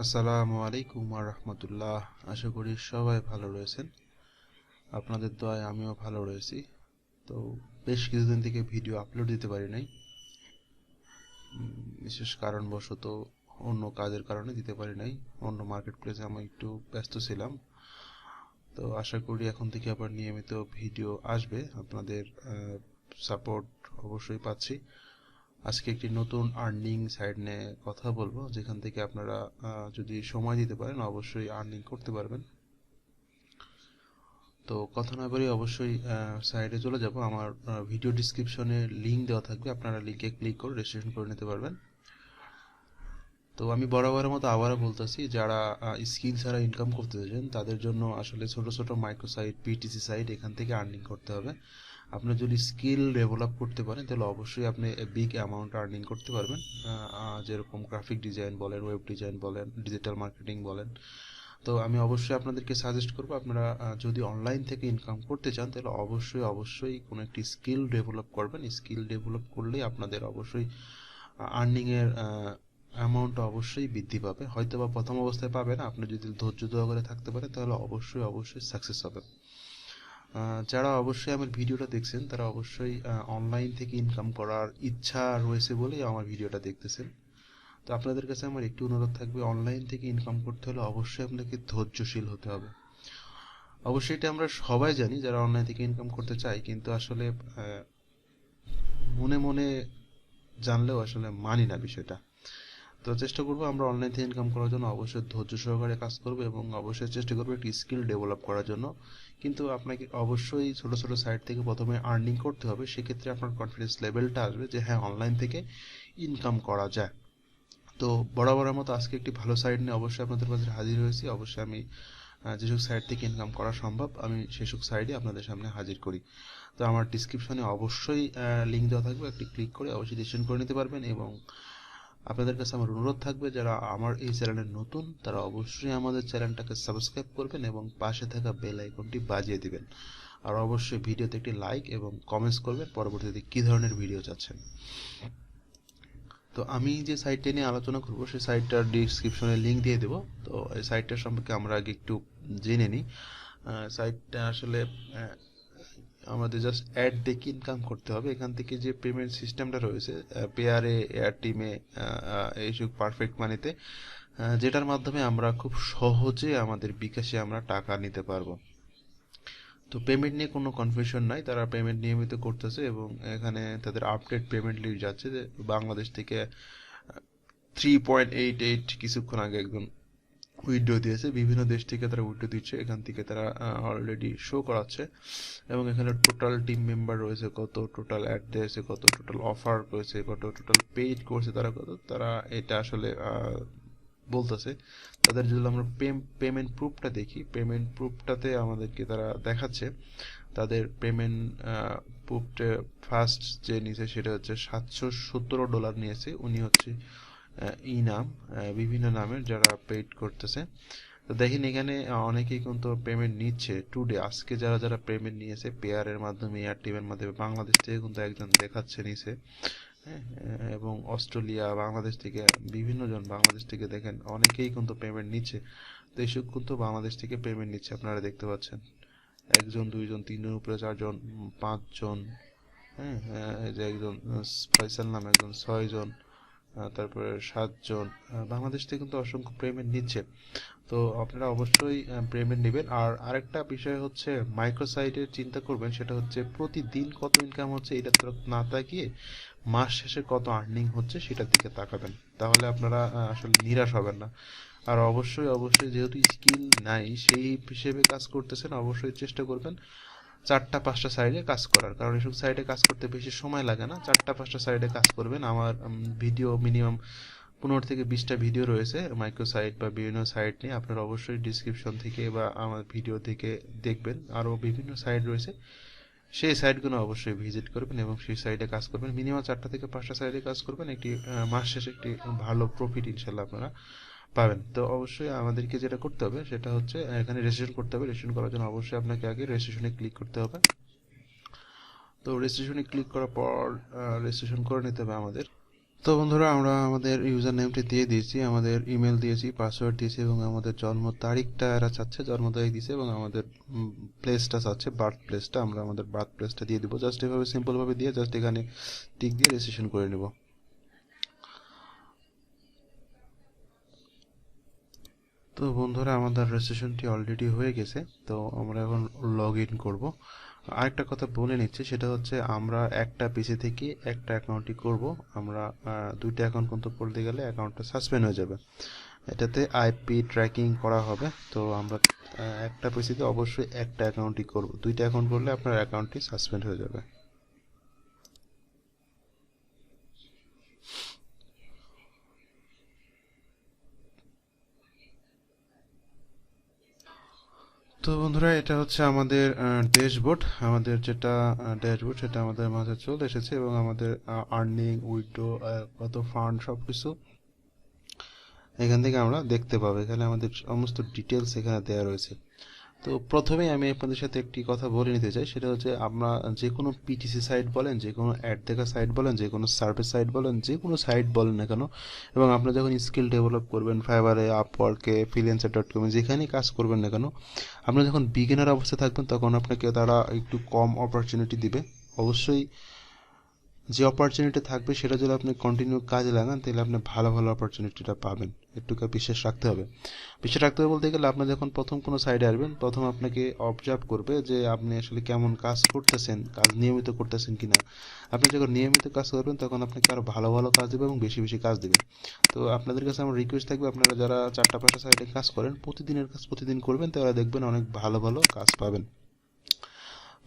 আসসালামু আলাইকুম ওয়া রাহমাতুল্লাহ। আশা করি সবাই ভালো রয়েছেন। আপনাদের দোয়ায় আমিও ভালো রয়েছি। তো বেশ কিছুদিন থেকে ভিডিও আপলোড দিতে পারি নাই, বিশেষ কারণবশত অন্য কাজের কারণে দিতে পারি নাই। অন্য মার্কেট প্লেসে আমি একটু ব্যস্ত ছিলাম। তো আশা করি এখন থেকে আবার নিয়মিত ভিডিও আসবে। আপনাদের সাপোর্ট অবশ্যই পাচ্ছি। আজকে একটি নতুন আর্নিং সাইট নিয়ে কথা বলবো, যেখান থেকে আপনারা যদি সময় দিতে পারেন অবশ্যই আর্নিং করতে পারবেন। তো কথা না বলে অবশ্যই সাইটে চলে যাব। আমার ভিডিও ডিসক্রিপশনে লিংক দেওয়া থাকবে, আপনারা লিংকে ক্লিক করে রেজিস্ট্রেশন করে নিতে পারবেন। তো আমি বরাবরের মতো আবারও বলতেছি, যারা স্কিল ছাড়া ইনকাম করতে চাইছেন তাদের জন্য আসলে ছোট ছোট মাইক্রো সাইট, পিটিসি সাইট, এখান থেকে আর্নিং করতে হবে। আপনি যদি স্কিল ডেভেলপ করতে পারেন তাহলে অবশ্যই আপনি বিগ অ্যামাউন্ট আর্নিং করতে পারবেন। যেরকম গ্রাফিক ডিজাইন বলেন, ওয়েব ডিজাইন বলেন, ডিজিটাল মার্কেটিং বলেন। তো আমি অবশ্যই আপনাদেরকে সাজেস্ট করব, আপনারা যদি অনলাইন থেকে ইনকাম করতে চান তাহলে অবশ্যই কোনো একটি স্কিল ডেভেলপ করবেন। স্কিল ডেভেলপ করলেই আপনাদের অবশ্যই আর্নিংয়ের অ্যামাউন্ট অবশ্যই বৃদ্ধি পাবে। হয়তো বা প্রথম অবস্থায় পাবে না, আপনি যদি ধৈর্য সহকারে থাকতে পারেন তাহলে অবশ্যই সাকসেস হবে। যারা অবশ্যই আমার ভিডিওটা দেখছেন তারা অবশ্যই অনলাইন থেকে ইনকাম করার ইচ্ছা রয়েছে বলেই আমার ভিডিওটা দেখতেছেন। তো আপনাদের কাছে আমার একটি অনুরোধ থাকবে, অনলাইন থেকে ইনকাম করতে হলে অবশ্যই আপনাকে ধৈর্যশীল হতে হবে। অবশ্যই এটা আমরা সবাই জানি যারা অনলাইন থেকে ইনকাম করতে চায়, কিন্তু আসলে মনে মনে জানলেও আসলে মানি না বিষয়টা। তো চেষ্টা করবো আমরা অনলাইন থেকে ইনকাম করার জন্য অবশ্যই ধৈর্য সহকারে কাজ করবো এবং অবশ্যই চেষ্টা করবো একটি স্কিল ডেভেলপ করার জন্য। কিন্তু আপনাকে অবশ্যই ছোট ছোট সাইট থেকে প্রথমে আর্নিং করতে হবে। সেক্ষেত্রে আপনার কনফিডেন্স লেভেলটা আসবে যে হ্যাঁ, অনলাইন থেকে ইনকাম করা যায়। তো বরাবরের মতো আজকে একটি ভালো সাইট নিয়ে অবশ্যই আপনাদের মাঝে হাজির হয়েছি। অবশ্যই আমি যেসব সাইট থেকে ইনকাম করা সম্ভব আমি সেসব সাইটই আপনাদের সামনে হাজির করি। তো আমার ডিসক্রিপশনে অবশ্যই লিঙ্ক দেওয়া থাকবে, একটি ক্লিক করে অবশ্যই রেজিস্ট্রেশন করে নিতে পারবেন। এবং আপনাদের কাছে আমার অনুরোধ থাকবে, যারা আমার এই চ্যানেলে নতুন তারা অবশ্যই আমাদের চ্যানেলটাকে সাবস্ক্রাইব করবেন এবং পাশে থাকা বেল আইকনটি বাজিয়ে দিবেন। আর অবশ্যই ভিডিওতে একটি লাইক এবং কমেন্টস করবেন পরবর্তীতে কী ধরনের ভিডিও চাচ্ছেন। তো আমি যে সাইটটা নিয়ে আলোচনা করব সেই সাইটটার ডিসক্রিপশনে লিঙ্ক দিয়ে দেবো। তো এই সাইটটার সম্পর্কে আমরা আগে একটু জেনে নিই। সাইটটা আসলে আমাদের জাস্ট অ্যাড দেখে ইনকাম করতে হবে। এখান থেকে যে পেমেন্ট সিস্টেমটা রয়েছে পেয়ারে, এয়ার টিমে, এইসব পারফেক্ট মানিতে, যেটার মাধ্যমে আমরা খুব সহজে আমাদের বিকাশে আমরা টাকা নিতে পারবো। তো পেমেন্ট নিয়ে কোনো কনফিউশন নাই, তারা পেমেন্ট নিয়মিত করতেছে এবং এখানে তাদের আপডেট পেমেন্ট লিস্ট যাচ্ছে। যে বাংলাদেশ থেকে 3.88 কিছুক্ষণ আগে একজন উইথড্র দিয়েছে, বিভিন্ন দেশ থেকে তারা উইথড্র দিচ্ছে, এখান থেকে তারা অলরেডি শো করাচ্ছে। এবং এখানে টোটাল টিম মেম্বার রয়েছে কত, টোটাল অ্যাড দিয়েছে কত, টোটাল অফার রয়েছে কত, টোটাল পেইড করছে তারা কত, তারা এটা আসলে বলতেছে। তাদের যদি আমরা পেমেন্ট প্রুফটা দেখি, পেমেন্ট প্রুফটাতে আমাদেরকে তারা দেখাচ্ছে তাদের পেমেন্ট প্রুফটা ফার্স্ট যে নিয়েছে সেটা হচ্ছে $717 নিয়েছে। উনি হচ্ছে নাম বিভিন্ন নামের যারা পেইড করতেছে। তো দেখেন এখানে অনেকেই কিন্তু পেমেন্ট নিচ্ছে টুডে, আজকে যারা যারা পেমেন্ট নিয়েছে পেয়ারের মাধ্যমে, এয়ার টিমের মাধ্যমে, বাংলাদেশ থেকে কিন্তু একজন দেখাচ্ছে নিছে। হ্যাঁ, এবং অস্ট্রেলিয়া, বাংলাদেশ থেকে বিভিন্ন জন, বাংলাদেশ থেকে দেখেন অনেকেই কিন্তু পেমেন্ট নিচ্ছে। তো এইসব কিন্তু বাংলাদেশ থেকে পেমেন্ট নিচ্ছে, আপনারা দেখতে পাচ্ছেন একজন, দুইজন, তিনজন, উপরে চারজন, পাঁচজন। হ্যাঁ, এই যে একজন ফয়সাল নামে একজন, ছয়জন, তারপরে সাতজন। বাংলাদেশ থেকে কিন্তু অসংখ্য পেমেন্ট নিচ্ছে। তো আপনারা অবশ্যই পেমেন্ট নেবেন। আর আরেকটা বিষয় হচ্ছে মাইক্রো সাইটের চিন্তা করবেন, সেটা হচ্ছে প্রতিদিন কত ইনকাম হচ্ছে এটা না তাকিয়ে মাস শেষে কত আর্নিং হচ্ছে সেটার দিকে তাকাবেন, তাহলে আপনারা আসলে নিরাশ হবেন না। আর অবশ্যই যেহেতু স্কিল নাই সেই হিসেবে কাজ করতেছেন, অবশ্যই চেষ্টা করবেন 4টা 5টা সাইডে কাজ করার, কারণ এসব সাইডে কাজ করতে বেশি সময় লাগে না। 4টা 5টা সাইডে কাজ করবেন। আমার ভিডিও মিনিমাম 15 থেকে 20টা ভিডিও রয়েছে মাইক্রো সাইট বা বিভিন্ন সাইট নিয়ে, আপনারা অবশ্যই ডিসক্রিপশন থেকে বা আমার ভিডিও থেকে দেখবেন। আরও বিভিন্ন সাইট রয়েছে, সেই সাইটগুলো অবশ্যই ভিজিট করবেন এবং সেই সাইটে কাজ করবেন। মিনিমাম 4টা থেকে 5টা সাইটে কাজ করবেন, একটি মাস শেষে একটি ভালো প্রফিট ইনশাল্লাহ আপনারা পাবেন। তো অবশ্যই আমাদেরকে যেটা করতে হবে সেটা হচ্ছে এখানে রেজিস্ট্রেশন করতে হবে। রেজিস্ট্রেশন করার জন্য অবশ্যই আপনাকে আগে রেজিস্ট্রেশনে ক্লিক করতে হবে। তো রেজিস্ট্রেশনে ক্লিক করার পর রেজিস্ট্রেশন করে নিতে হবে আমাদের। তো বন্ধুরা আমরা আমাদের ইউজার নেমটি দিয়ে দিয়েছি, আমাদের ইমেল দিয়েছি, পাসওয়ার্ড দিয়েছি এবং আমাদের জন্ম তারিখটা এরা চাচ্ছে, জন্ম তারিখ দিয়েছে এবং আমাদের প্লেসটা চাচ্ছে, বার্থ প্লেসটা। আমরা আমাদের বার্থ প্লেসটা দিয়ে দিব, জাস্ট এভাবে সিম্পলভাবে দিয়ে জাস্ট এখানে টিক দিয়ে রেজিস্ট্রেশন করে নেব। তো বন্ধুরা আমাদের রেজিস্ট্রেশনটি অলরেডি হয়ে গেছে। তো আমরা এখন লগ ইন করবো। আরেকটা কথা বলে নিচ্ছি, সেটা হচ্ছে আমরা একটা পিসি থেকে একটা অ্যাকাউন্টই করব। আমরা দুইটা অ্যাকাউন্ট কিন্তু করতে গেলে অ্যাকাউন্টটা সাসপেন্ড হয়ে যাবে। এটাতে আইপি ট্র্যাকিং করা হবে। তো আমরা একটা পিসিতে অবশ্যই একটা অ্যাকাউন্টই করব, দুইটা অ্যাকাউন্ট করলে আপনার অ্যাকাউন্টটি সাসপেন্ড হয়ে যাবে। তো বন্ধুরা এটা হচ্ছে আমাদের ড্যাশবোর্ড। আমাদের যেটা ড্যাশবোর্ড সেটা আমাদের মাঝে চলে এসেছে এবং আমাদের আর্নিং, উইথড্র, কত ফান্ড সবকিছু এখান থেকে আমরা দেখতে পাবো। এখানে আমাদের সমস্ত ডিটেলস এখানে দেওয়া রয়েছে। তো প্রথমেই আমি আপনাদের সাথে একটি কথা বলে নিতে চাই, সেটা হচ্ছে আমরা যে কোনো পিটিসি সাইট বলেন, যে কোনো অ্যাড দেখা সাইট বলেন, যে কোনো সার্ভিস সাইট বলেন, যে কোনো সাইট বলেন না কেন, এবং আপনারা যখন স্কিল ডেভেলপ করবেন ফাইবারে, আপওয়ার্কে, ফ্রিল্যান্সার.কমে, যেখানেই কাজ করবেন না কেন, আপনারা যখন বিগিনার অবস্থায় থাকবেন তখন আপনাকে তারা একটু কম অপরচুনিটি দিবে। অবশ্যই যে অপরচুনিটি থাকবে সেটা যদি আপনি কন্টিনিউ কাজে লাগান তাহলে আপনি ভালো ভালো অপরচুনিটিটা পাবেন। একটুকু বিশ্বাস রাখতে হবে। বিশ্বাস রাখতে হবে বলতে গেলে, আপনি যখন প্রথম কোনো সাইডে আসবেন প্রথম আপনাকে অবজার্ভ করবে যে আপনি আসলে কেমন কাজ করতেছেন, কাজ নিয়মিত করতেছেন কিনা। আপনি যখন নিয়মিত কাজ করবেন তখন আপনাকে আরও ভালো ভালো কাজ দেবে এবং বেশি বেশি কাজ দেবে। তো আপনাদের কাছে আমার রিকোয়েস্ট থাকবে, আপনারা যারা 4টা 5টা সাইডে কাজ করেন প্রতিদিনের কাজ প্রতিদিন করবেন, তাহলে দেখবেন অনেক ভালো ভালো কাজ পাবেন।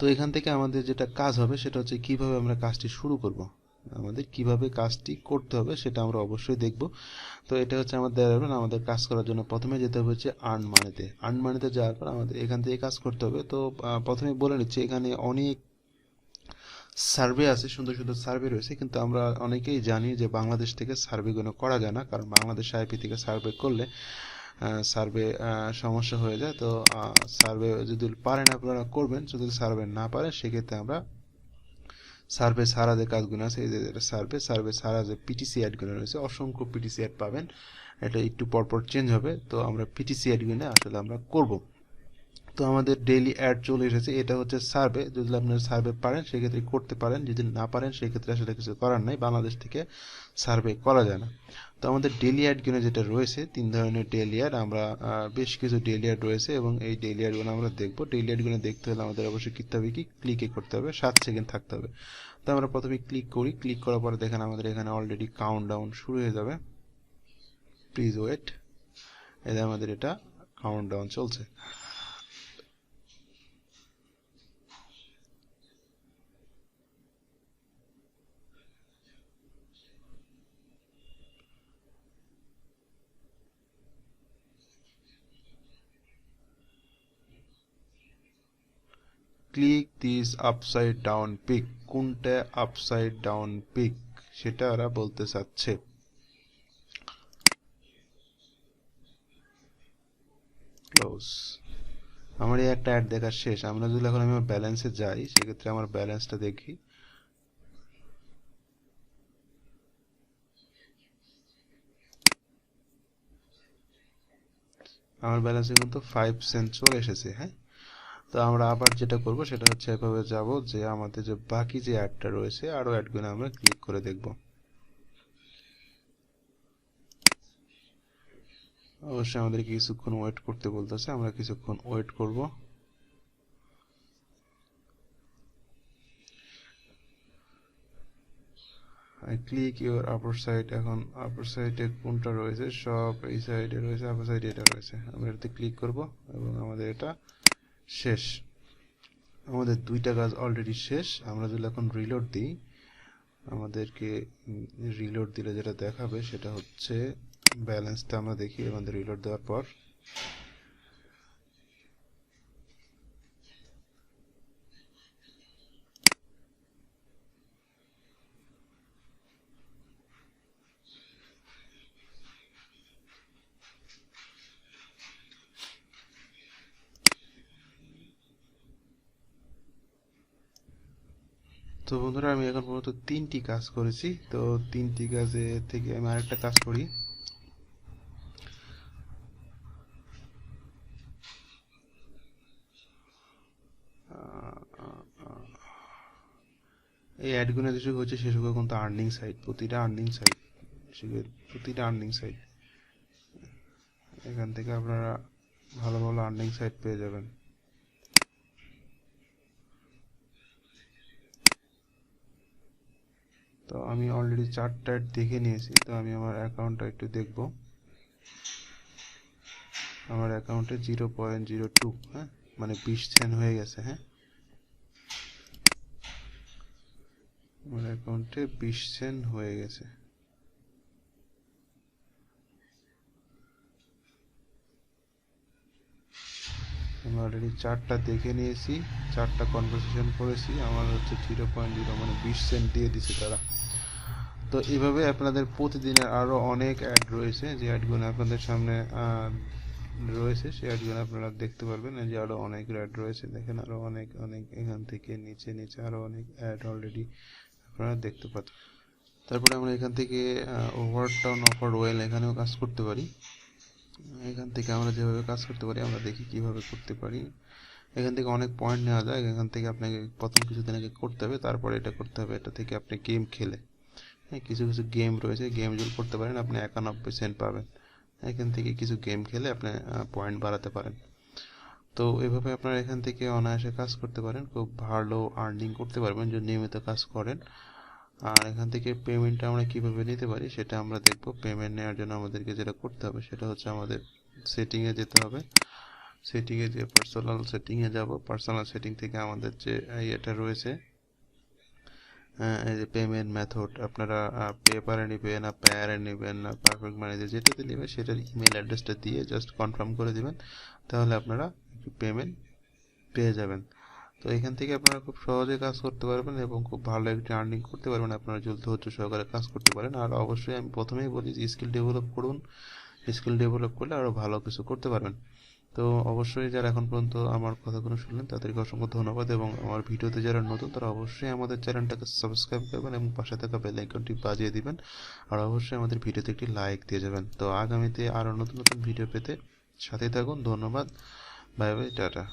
তো এখান থেকে আমাদের যেটা কাজ হবে সেটা হচ্ছে কিভাবে আমরা কাজটি শুরু করব, আমাদের কিভাবে কাজটি করতে হবে সেটা আমরা অবশ্যই দেখব। তো এটা হচ্ছে আমাদের কাজ করার জন্য প্রথমে যেতে হবে হচ্ছে আর্ন মানিতে। আর্ন মানিতে যাওয়ার পর আমাদের এখান থেকে কাজ করতে হবে। তো প্রথমে বলে নিচ্ছি, এখানে অনেক সার্ভে আছে, সুন্দর সুন্দর সার্ভে রয়েছে, কিন্তু আমরা অনেকেই জানি যে বাংলাদেশ থেকে সার্ভেগুলো করা যায় না, কারণ বাংলাদেশ আইপি থেকে সার্ভে করলে সার্ভে সমস্যা হয়ে যায়। তো সার্ভে যদি পারেন আপনারা করবেন, যদি সার্ভে না পারেন সেক্ষেত্রে আমরা সার্ভে ছাড়া যে কাজগুলো আছে, এই যে সার্ভে ছাড়া যে পিটিসি অ্যাডগুলো রয়েছে, অসংখ্য পিটিসি অ্যাড পাবেন। এটা একটু পরপর চেঞ্জ হবে। তো আমরা পিটিসি অ্যাডগুলো আসলে আমরা করব। তো আমাদের ডেইলি অ্যাড চলে এসেছে। এটা হচ্ছে সার্ভে, যদি আপনারা সার্ভে পারেন সেক্ষেত্রে করতে পারেন, যদি না পারেন সেক্ষেত্রে আসলে কিছু করার নাই, বাংলাদেশ থেকে সার্ভে করা যায় না। তো আমাদের ডেইলি অ্যাডগুলো যেটা রয়েছে, 3 ধরনের ডেইলি অ্যাড, আমরা বেশ কিছু ডেইলি অ্যাড রয়েছে এবং এই ডেইলি অ্যাডগুলো আমরা দেখবো। ডেইলি অ্যাডগুলো দেখতে হলে আমাদের অবশ্যই করতে হবে কি, ক্লিকে করতে হবে, 7 সেকেন্ড থাকতে হবে। তো আমরা প্রথমে ক্লিক করি, ক্লিক করার পরে দেখেন আমাদের এখানে অলরেডি কাউন্টডাউন শুরু হয়ে যাবে। Please wait. এই আমাদের এটা কাউন্টডাউন চলছে। Click this upside down pic. কোনটা আপসাইড ডাউন পিক সেটা ওরা বলতে চাচ্ছে। ক্লোজ। আমার এই একটা অ্যাড দেখা শেষ। আমরা যদি এখন আমি আমার ব্যালেন্সে যাই সেক্ষেত্রে আমার ব্যালেন্সটা দেখি। আমার ব্যালেন্সে কিন্তু 5 সেন্ট চলে এসেছে। হ্যাঁ, তো আমরা আবার যেটা করব সেটা হচ্ছে এভাবে যাব যে আমাদের যে বাকি যে অ্যাডটা রয়েছে আরো অ্যাডগুলো আমরা ক্লিক করে দেখব। অবশ্যই আমাদের কিছুক্ষণ ওয়েট করতে বলতেছে, আমরা কিছুক্ষণ ওয়েট করব। Click your upper side. এখন আপার সাইডে কোনটা রয়েছে, সব এই সাইডে রয়েছে, আপার সাইডে এটা রয়েছে। আমরা এটাতে ক্লিক করব এবং আমাদের এটা শেষ। আমাদের 2টা কাজ অলরেডি শেষ। আমরা যদি এখন রিলোড দিই, আমাদেরকে রিলোড দিলে যেটা দেখাবে সেটা হচ্ছে ব্যালেন্সটা আমরা দেখি আমাদের রিলোড দেওয়ার পর। তো বন্ধুরা আমি এখন পর্যন্ত 3টি কাজ করেছি। তো 3টি কাজে থেকে আমি আরেকটা কাজ করি। এই অ্যাডগুলো যেসব হচ্ছে সেসব কিন্তু আর্নিং সাইট, প্রতিটা আর্নিং সাইট এখান থেকে আপনারা ভালো ভালো আর্নিং সাইট পেয়ে যাবেন। তো আমি অলরেডি 4টা দেখে নিয়েছি। তো আমি আমার অ্যাকাউন্টটা একটু দেখব। আমার অ্যাকাউন্টে 0.02, হ্যাঁ, মানে 20 সেন্ট হয়ে গেছে। হ্যাঁ, আমার অ্যাকাউন্টে 20 সেন্ট হয়ে গেছে। আমি অলরেডি 4টা দেখে নিয়েছি, 4টা কনভারসেশন করেছি। আমার হচ্ছে 0.0 মানে 20 সেন্ট দিয়ে দিছে তারা। তো এইভাবে আপনাদের প্রতিদিনের আরও অনেক অ্যাড রয়েছে, যে অ্যাডগুলো আপনাদের সামনে রয়েছে, সেই অ্যাডগুলো আপনারা দেখতে পারবেন। যে আরও অনেক অ্যাড রয়েছে, দেখেন আরও অনেক অনেক এখান থেকে নিচে নিচে আরও অনেক অ্যাড অলরেডি আপনারা দেখতে পাচ্ছেন। তারপরে আমরা এখান থেকে ওভারটাউন অফার ওয়েল এখানেও কাজ করতে পারি। এখান থেকে আমরা যেভাবে কাজ করতে পারি আমরা দেখি কিভাবে করতে পারি। এখান থেকে অনেক পয়েন্ট নেওয়া যায়। এখান থেকে আপনাকে প্রথম কিছুদিন আগে করতে হবে, তারপরে এটা করতে হবে। এটা থেকে আপনি গেম খেলে, হ্যাঁ, কিছু কিছু গেম রয়েছে, গেম যদি করতে পারেন আপনি 91 সেন্ট পাবেন। এখান থেকে কিছু গেম খেলে আপনি পয়েন্ট বাড়াতে পারেন। তো এভাবে আপনারা এখান থেকে অনায়াসে কাজ করতে পারেন, খুব ভালো আর্নিং করতে পারবেন যদি নিয়মিত কাজ করেন। আর এখান থেকে পেমেন্টটা আমরা কিভাবে নিতে পারি সেটা আমরা দেখব। পেমেন্ট নেওয়ার জন্য আমাদেরকে যেটা করতে হবে সেটা হচ্ছে আমাদের সেটিংয়ে যেতে হবে। সেটিংয়ে যে পার্সোনাল সেটিংয়ে যাব, পার্সোনাল সেটিং থেকে আমাদের যে এটা রয়েছে, এই যে পেমেন্ট মেথড, আপনারা পেপারে নেবেন না পেয়ারে নেবেন না পারফেক্ট মানি যেটাতে নেবেন সেটার ইমেল অ্যাড্রেসটা দিয়ে জাস্ট কনফার্ম করে দিবেন, তাহলে আপনারা পেমেন্ট পেয়ে যাবেন। তো এখান থেকে আপনারা খুব সহজে কাজ করতে পারবেন এবং খুব ভালো একটি আর্নিং করতে পারবেন। আপনারা যদি ধৈর্য সহকারে কাজ করতে পারেন। আর অবশ্যই আমি প্রথমেই বলি যে স্কিল ডেভেলপ করুন, স্কিল ডেভেলপ করলে আরও ভালো কিছু করতে পারবেন। তো অবশ্যই যারা এখন পর্যন্ত আমার কথাগুলো শুনলেন তাদেরকে অসংখ্য ধন্যবাদ, এবং আমার ভিডিওতে যারা নতুন তারা অবশ্যই আমাদের চ্যানেলটাকে সাবস্ক্রাইব করবেন এবং পাশে থাকা বেল আইকনটি বাজিয়ে দিবেন। আর অবশ্যই আমাদের ভিডিওতে একটি লাইক দিয়ে যাবেন। তো আগামীতে আরও নতুন নতুন ভিডিও পেতে সাথে থাকুন। ধন্যবাদ, বাই বাই, টাটা।